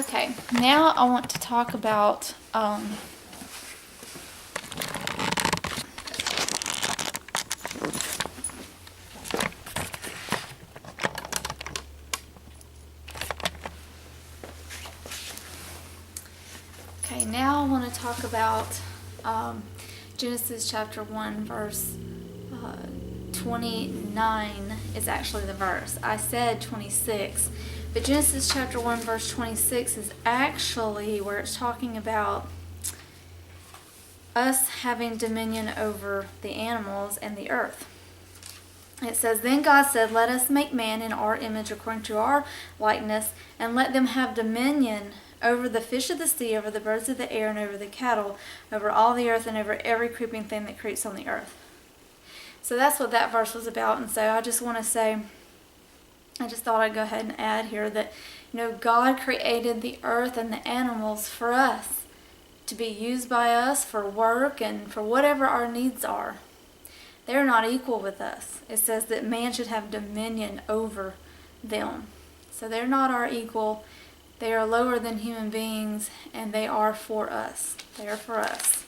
Okay, now I want to talk about now I want to talk about Genesis chapter 1 verse 29 is actually the verse. I said 26, but Genesis chapter 1 verse 26 is actually where it's talking about us having dominion over the animals and the earth. It says, "Then God said, let us make man in our image according to our likeness, and let them have dominion over the fish of the sea, over the birds of the air, and over the cattle, over all the earth, and over every creeping thing that creeps on the earth." So that's what that verse was about. And so I just want to say, I just thought I'd go ahead and add here that, God created the earth and the animals for us, to be used by us for work and for whatever our needs are. They're not equal with us. It says that man should have dominion over them. So they're not our equal. They are lower than human beings, and they are for us. They are for us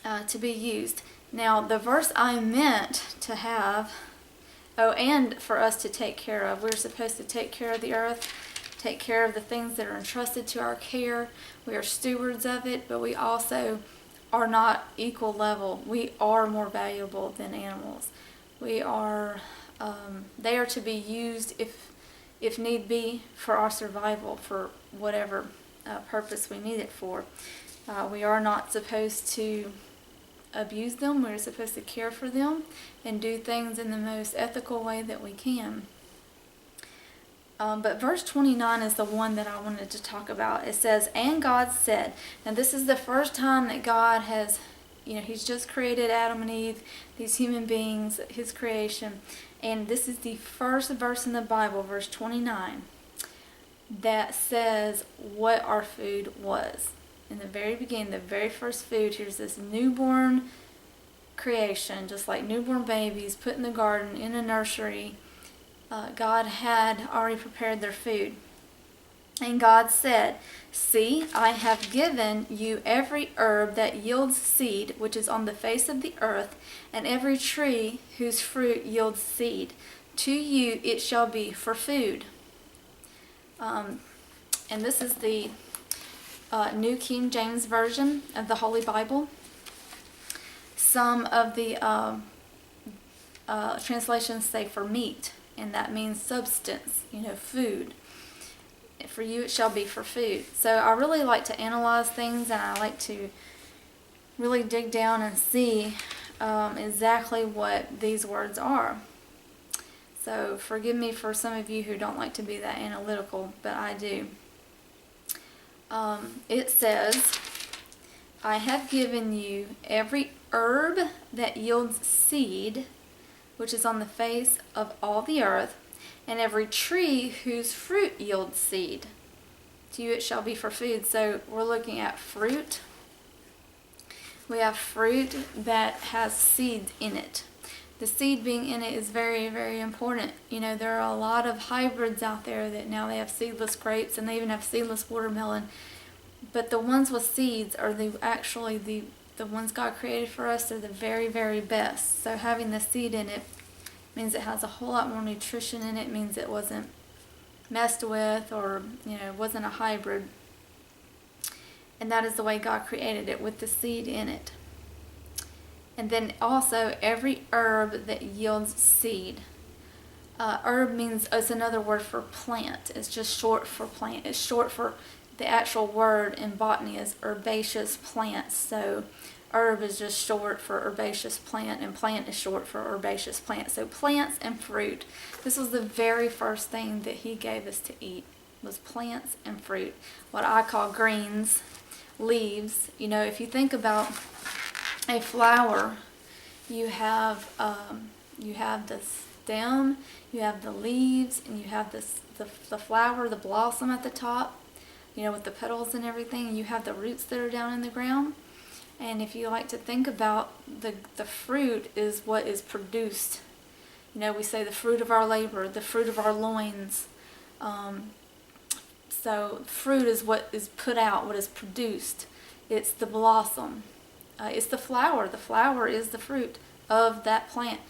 to be used. Now, the verse I meant to have, and for us to take care of. We're supposed to take care of the earth, take care of the things that are entrusted to our care. We are stewards of it, but we also are not equal level. We are more valuable than animals. We are, they are to be used if need be for our survival, for whatever purpose we need it for. We are not supposed to abuse them. We're supposed to care for them and do things in the most ethical way that we can. But verse 29 is the one that I wanted to talk about. It says, "And God said," and this is the first time that God has, He's just created Adam and Eve, these human beings, His creation. And this is the first verse in the Bible, verse 29, that says what our food was. In the very beginning, the very first food, here's this newborn creation, just like newborn babies put in the garden, in a nursery. God had already prepared their food. And God said, "See, I have given you every herb that yields seed, which is on the face of the earth, and every tree whose fruit yields seed. To you it shall be for food." And this is the New King James Version of the Holy Bible. Some of the translations say for meat, and that means substance, food. For you it shall be for food. So I really like to analyze things, and I like to really dig down and see exactly what these words are. So forgive me for some of you who don't like to be that analytical, but I do. It says, "I have given you every herb that yields seed, which is on the face of all the earth, and every tree whose fruit yields seed. To you it shall be for food." So we're looking at fruit. We have fruit that has seeds in it. The seed being in it is very, very important. There are a lot of hybrids out there that now they have seedless grapes, and they even have seedless watermelon. But the ones with seeds are the ones God created for us. They're the very, very best. So having the seed in it means it has a whole lot more nutrition in it. Means it wasn't messed with, or wasn't a hybrid. And that is the way God created it, with the seed in it. And then also every herb that yields seed. Herb means, it's another word for plant. It's just short for plant. It's short for, the actual word in botany is herbaceous plants. So herb is just short for herbaceous plant, and plant is short for herbaceous plant. So plants and fruit. This was the very first thing that He gave us to eat, was plants and fruit. What I call greens, leaves. If you think about a flower, you have the stem, you have the leaves, and you have the flower, the blossom at the top, with the petals and everything. You have the roots that are down in the ground. And if you like to think about the fruit is what is produced. We say the fruit of our labor, the fruit of our loins. So fruit is what is put out, what is produced. It's the blossom. It's the flower. The flower is the fruit of that plant.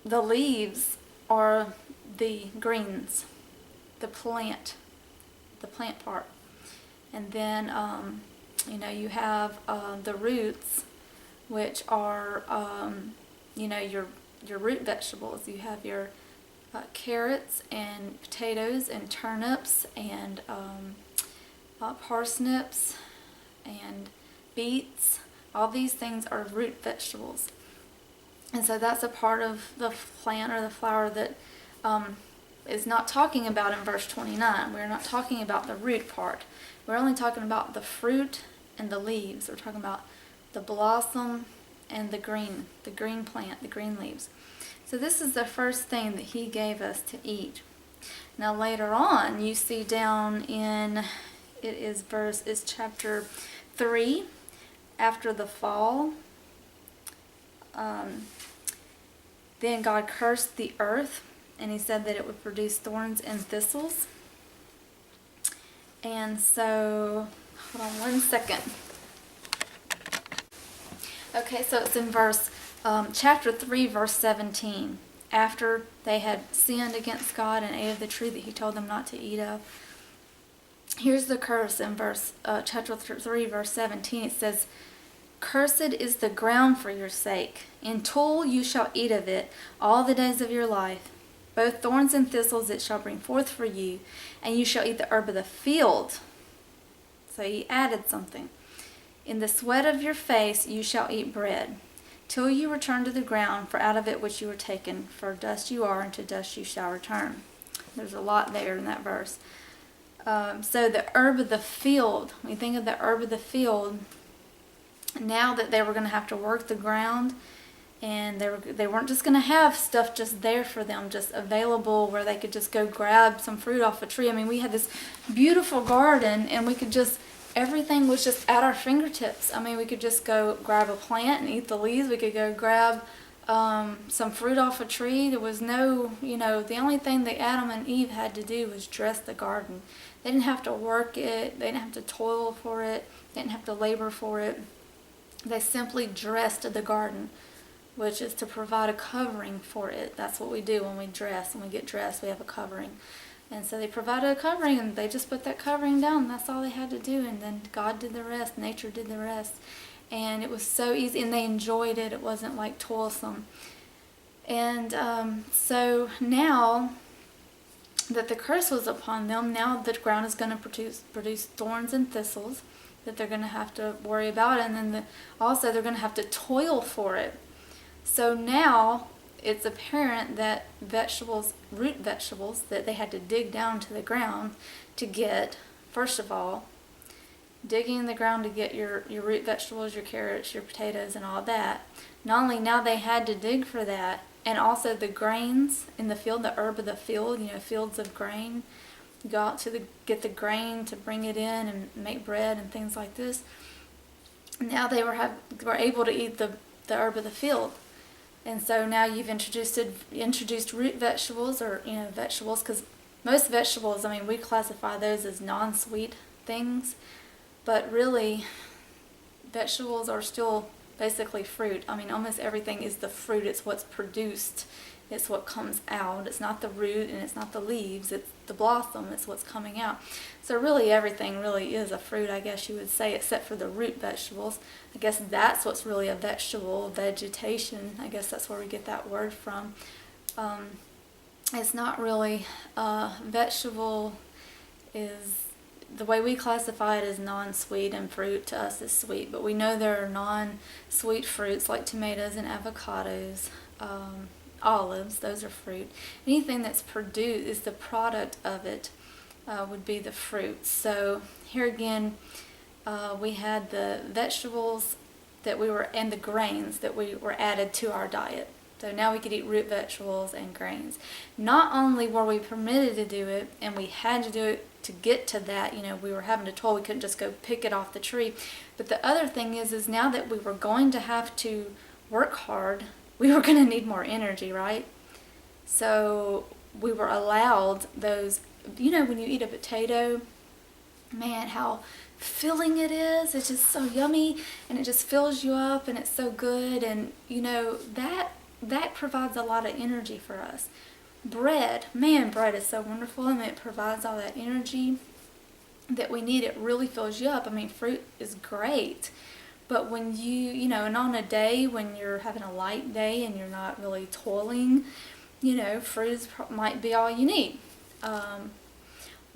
The leaves are the greens, the plant part. And then, you have the roots, which are, your root vegetables. You have your carrots and potatoes and turnips and parsnips and beets. All these things are root vegetables. And so that's a part of the plant or the flower that is not talking about in verse 29. We're not talking about the root part. We're only talking about the fruit and the leaves. We're talking about the blossom and the green plant, the green leaves. So this is the first thing that he gave us to eat. Now later on, you see down in, it's chapter 3, after the fall. Then God cursed the earth, and he said that it would produce thorns and thistles. And so, hold on one second. Okay, so it's in chapter 3, verse 17. After they had sinned against God and ate of the tree that he told them not to eat of. Here's the curse in chapter 3, verse 17. It says, "Cursed is the ground for your sake. In toil you shall eat of it all the days of your life. Both thorns and thistles it shall bring forth for you, and you shall eat the herb of the field." So he added something. "In the sweat of your face you shall eat bread, till you return to the ground, for out of it which you were taken, for dust you are, and to dust you shall return." There's a lot there in that verse. So the herb of the field, when you think of the herb of the field, now that they were going to have to work the ground, and they weren't just going to have stuff just there for them, just available where they could just go grab some fruit off a tree. I mean, we had this beautiful garden, and everything was just at our fingertips. I mean, we could just go grab a plant and eat the leaves. We could go grab some fruit off a tree. There was no, the only thing that Adam and Eve had to do was dress the garden. They didn't have to work it. They didn't have to toil for it. They didn't have to labor for it. They simply dressed the garden, which is to provide a covering for it. That's what we do when we dress. When we get dressed, we have a covering. And so they provided a covering, and they just put that covering down. That's all they had to do. And then God did the rest. Nature did the rest. And it was so easy, and they enjoyed it. It wasn't like toilsome. And so now that the curse was upon them, now the ground is going to produce thorns and thistles that they're going to have to worry about. And then also they're going to have to toil for it. So now it's apparent that root vegetables, that they had to dig down to the ground to get, first of all, digging in the ground to get your root vegetables, your carrots, your potatoes, and all that. Not only now they had to dig for that, and also the grains in the field, the herb of the field, fields of grain. Go out to get the grain to bring it in and make bread and things like this. Now they were able to eat the herb of the field. And so now you've introduced root vegetables, or vegetables, because most vegetables, I mean, we classify those as non-sweet things, but really vegetables are still basically fruit. I mean, almost everything is the fruit. It's what's produced. It's what comes out. It's not the root, and it's not the leaves. It's the blossom. It's what's coming out. So really everything really is a fruit, I guess you would say, except for the root vegetables. I guess that's what's really a vegetable, vegetation. I guess that's where we get that word from. It's not really vegetable is the way we classify it as non-sweet, and fruit to us is sweet. But we know there are non-sweet fruits like tomatoes and avocados. Olives, those are fruit. Anything that's produced is the product of it, would be the fruit. So here again, we had the vegetables and the grains that we were added to our diet. So now we could eat root vegetables and grains. Not only were we permitted to do it, and we had to do it to get to that, we were having to toil, we couldn't just go pick it off the tree. But the other thing is now that we were going to have to work hard, we were going to need more energy, right? So we were allowed those when you eat a potato, man, how filling it is. It's just so yummy, and it just fills you up, and it's so good. And that provides a lot of energy for us. Bread, man, bread is so wonderful, and it provides all that energy that we need. It really fills you up. I mean, fruit is great, but when and on a day when you're having a light day and you're not really toiling, fruit might be all you need.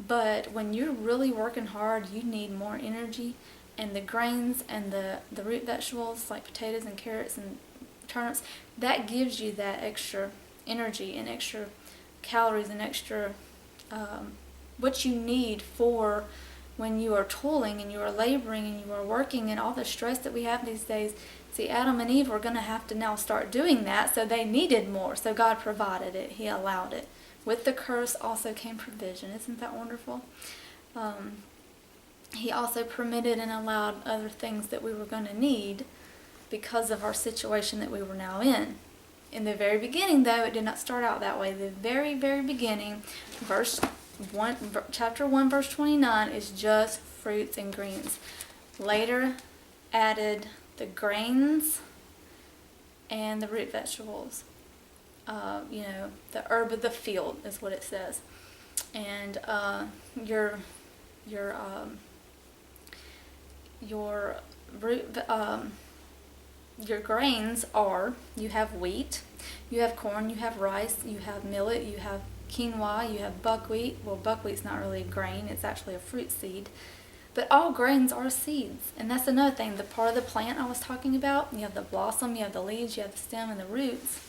But when you're really working hard, you need more energy, and the grains and the root vegetables like potatoes and carrots and turnips, that gives you that extra energy and extra calories and extra what you need for when you are toiling and you are laboring and you are working and all the stress that we have these days. See, Adam and Eve were going to have to now start doing that, so they needed more. So God provided it. He allowed it. With the curse also came provision. Isn't that wonderful? He also permitted and allowed other things that we were going to need because of our situation that we were now in. In the very beginning, though, it did not start out that way. The very, very beginning, chapter 1, verse 29, is just fruits and greens. Later added the grains and the root vegetables. The herb of the field is what it says. And your grains are, you have wheat, you have corn, you have rice, you have millet, you have quinoa, you have buckwheat. Well, buckwheat's not really a grain, it's actually a fruit seed. But all grains are seeds. And that's another thing, the part of the plant I was talking about, you have the blossom, you have the leaves, you have the stem and the roots.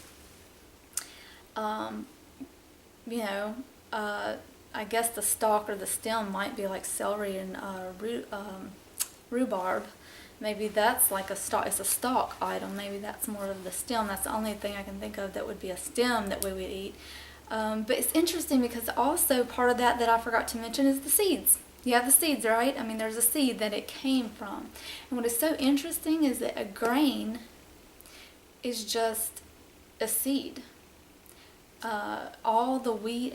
I guess the stalk or the stem might be like celery and rhubarb. Maybe that's like a stalk. It's a stalk item. Maybe that's more of the stem. That's the only thing I can think of that would be a stem that we would eat. But it's interesting because also part of that I forgot to mention is the seeds. You have the seeds, right? I mean, there's a seed that it came from. And what is so interesting is that a grain is just a seed. All the wheat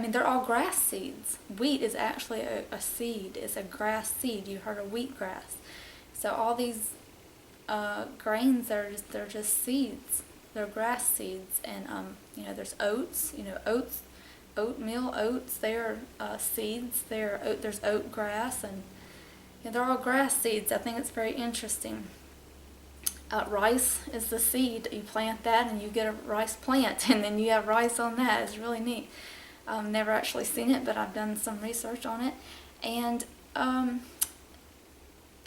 they're all grass seeds. Wheat is actually a seed. It's a grass seed. You heard of wheatgrass. So all these grains they're just seeds. They're grass seeds. And there's oats. Oatmeal, oats. They're seeds. There's oat grass, and they're all grass seeds. I think it's very interesting. Rice is the seed. You plant that and you get a rice plant, and then you have rice on that. It's really neat. I've never actually seen it, but I've done some research on it. And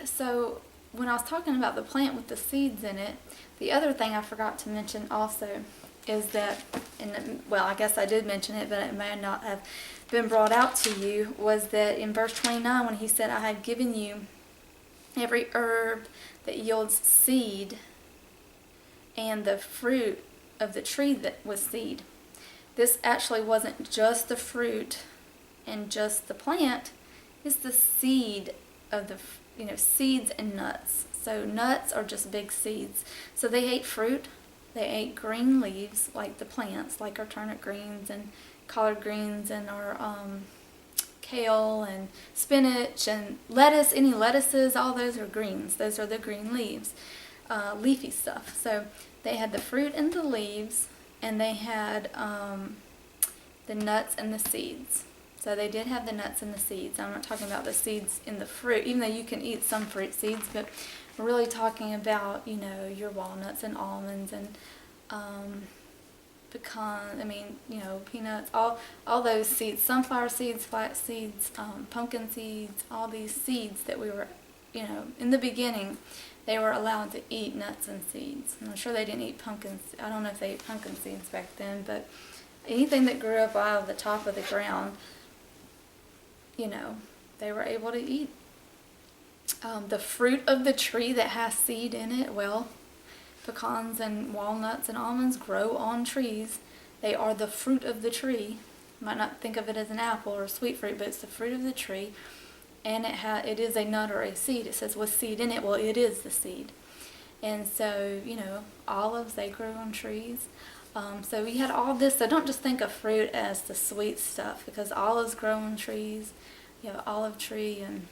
so when I was talking about the plant with the seeds in it, the other thing I forgot to mention also is that, I guess I did mention it, but it may not have been brought out to you, was that in verse 29 when he said, I have given you every herb that yields seed and the fruit of the tree that was seed. This actually wasn't just the fruit and just the plant. It's the seed of the, seeds and nuts. So nuts are just big seeds. So they ate fruit. They ate green leaves like the plants, like our turnip greens and collard greens and our kale and spinach and lettuce. Any lettuces, all those are greens. Those are the green leaves, leafy stuff. So they had the fruit and the leaves, and they had the nuts and the seeds. So they did have the nuts and the seeds. I'm not talking about the seeds in the fruit, even though you can eat some fruit seeds, but we're really talking about, your walnuts and almonds and pecan, peanuts, all those seeds, sunflower seeds, flax seeds, pumpkin seeds, all these seeds that we were, in the beginning, they were allowed to eat nuts and seeds. And I'm sure they didn't eat pumpkins. I don't know if they ate pumpkin seeds back then, but anything that grew up out of the top of the ground, they were able to eat. The fruit of the tree that has seed in it, pecans and walnuts and almonds grow on trees. They are the fruit of the tree. You might not think of it as an apple or a sweet fruit, but it's the fruit of the tree. And it is a nut or a seed. It says with seed in it. Well, it is the seed. And so, olives, they grow on trees. So we had all this. So don't just think of fruit as the sweet stuff, because olives grow on trees. You have an olive tree, and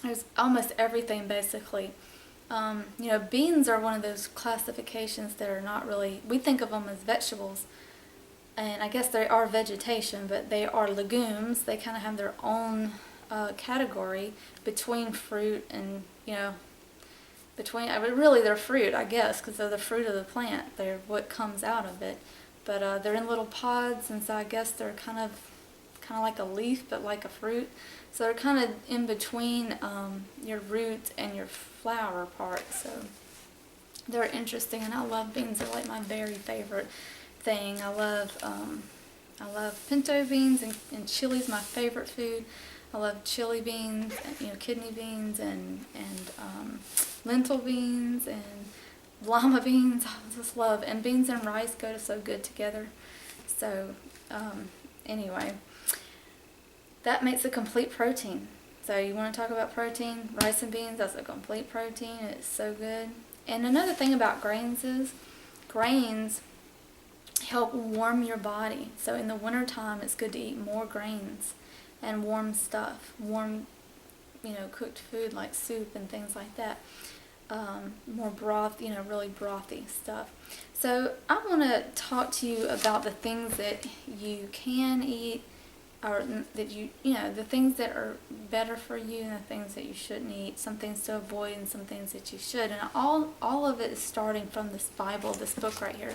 there's almost everything basically. Beans are one of those classifications that are not really, we think of them as vegetables, and I guess they are vegetation, but they are legumes. They kind of have their own category between fruit and, really they're fruit, I guess, because they're the fruit of the plant. They're what comes out of it. But they're in little pods, and so I guess they're kind of like a leaf, but like a fruit. So they're kind of in between your root and your flower part. So they're interesting, and I love beans. They're like my very favorite thing. I love pinto beans, and chili's my favorite food. I love chili beans, kidney beans, and lentil beans, and lima beans. I just love, and beans and rice go so good together. So anyway, that makes a complete protein. So you want to talk about protein? Rice and beans, that's a complete protein. It's so good. And another thing about grains is grains help warm your body. So in the wintertime, it's good to eat more grains and warm stuff, warm, cooked food like soup and things like that. More broth, really brothy stuff. So I want to talk to you about the things that you can eat, or that the things that are better for you and the things that you shouldn't eat, some things to avoid and some things that you should. And all of it is starting from this Bible, this book right here.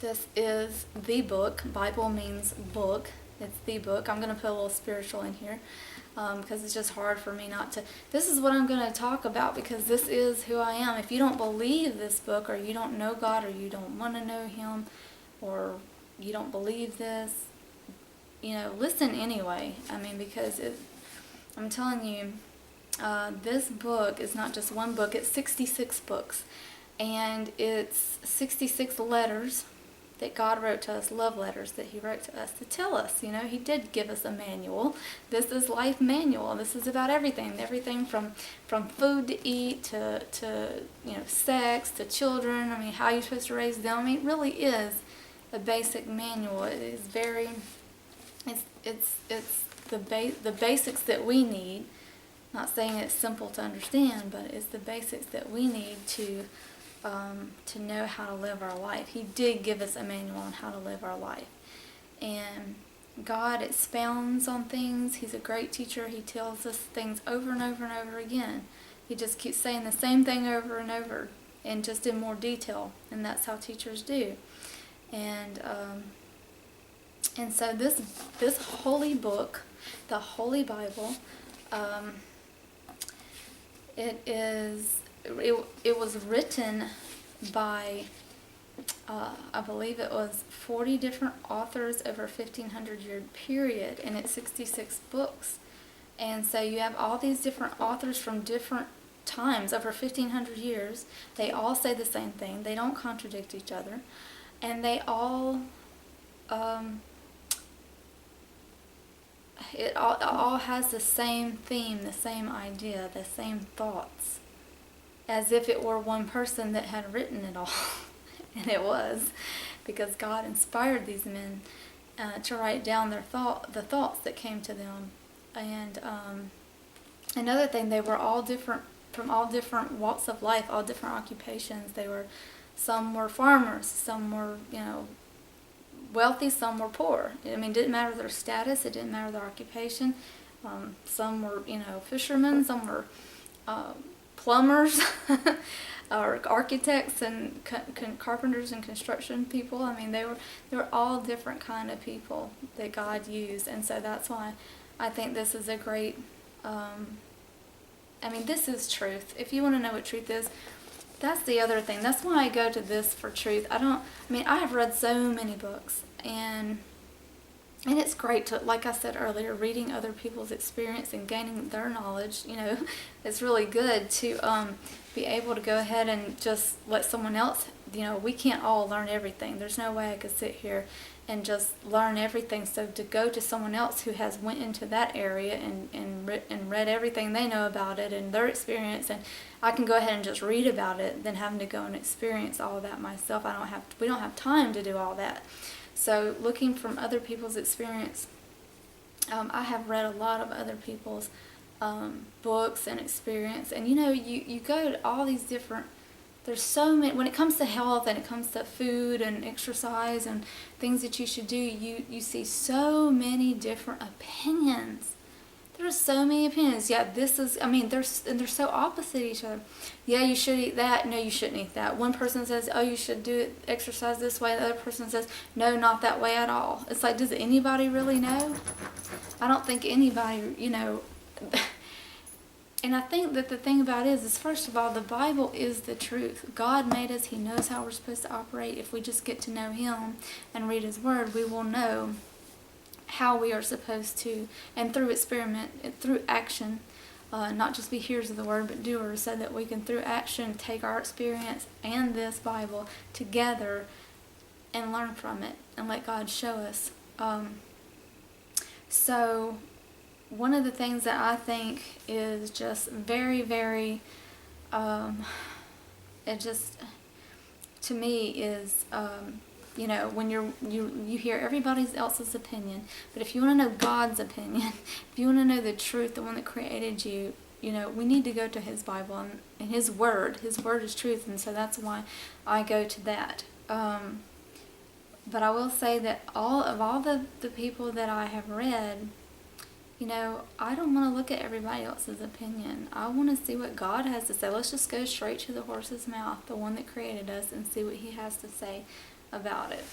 This is the book. Bible means book. It's the book. I'm going to put a little spiritual in here because it's just hard for me not to. This is what I'm going to talk about because this is who I am. If you don't believe this book, or you don't know God, or you don't want to know Him, or you don't believe this, listen anyway. Because I'm telling you, this book is not just one book. It's 66 books, and it's 66 letters that God wrote to us, love letters that He wrote to us to tell us. He did give us a manual. This is life manual. This is about everything from food to eat to sex to children. How you're supposed to raise them. It really is a basic manual. It is very, it's the basics that we need. Not saying it's simple to understand, but it's the basics that we need to know how to live our life. He did give us a manual on how to live our life. And God expounds on things. He's a great teacher. He tells us things over and over and over again. He just keeps saying the same thing over and over, and just in more detail. And that's how teachers do. And so this holy book, the Holy Bible, it was written by, I believe it was 40 different authors over a 1,500-year period, and it's 66 books. And so you have all these different authors from different times over 1,500 years. They all say the same thing. They don't contradict each other. And they all, it all has the same theme, the same idea, the same thoughts, as if it were one person that had written it all. And it was, because God inspired these men to write down the thoughts that came to them. And another thing, they were all different, from all different walks of life, all different occupations. Some were farmers, some were, wealthy, some were poor. It didn't matter their status, it didn't matter their occupation. Some were, fishermen, some were plumbers, or architects and carpenters and construction people. They were all different kind of people that God used, and so that's why I think this is a great. This is truth. If you want to know what truth is, that's the other thing. That's why I go to this for truth. I have read so many books, and it's great to, like I said earlier, reading other people's experience and gaining their knowledge. It's really good to be able to go ahead and just let someone else, we can't all learn everything. There's no way I could sit here and just learn everything. So to go to someone else who has went into that area and read everything they know about it and their experience, and I can go ahead and just read about it than having to go and experience all of that myself. We don't have time to do all that. So looking from other people's experience, I have read a lot of other people's books and experience, and you go to all these different, there's so many, when it comes to health and it comes to food and exercise and things that you should do, you see so many different opinions. There's so many opinions. Yeah, they're so opposite each other. Yeah, you should eat that. No, you shouldn't eat that. One person says, oh, you should exercise this way. The other person says, no, not that way at all. It's like, does anybody really know? I don't think anybody, And I think that the thing about it is first of all, the Bible is the truth. God made us. He knows how we're supposed to operate. If we just get to know Him and read His Word, we will know how we are supposed to, and through through action, not just be hearers of the Word, but doers, so that we can, through action, take our experience and this Bible together and learn from it and let God show us. So one of the things that I think is just very, very, it just, to me, is, when you hear everybody else's opinion, but if you want to know God's opinion, if you want to know the truth, the one that created you, we need to go to His Bible and His Word. His Word is truth, and so that's why I go to that. But I will say that all the people that I have read, I don't want to look at everybody else's opinion. I want to see what God has to say. Let's just go straight to the horse's mouth, the one that created us, and see what He has to say about it.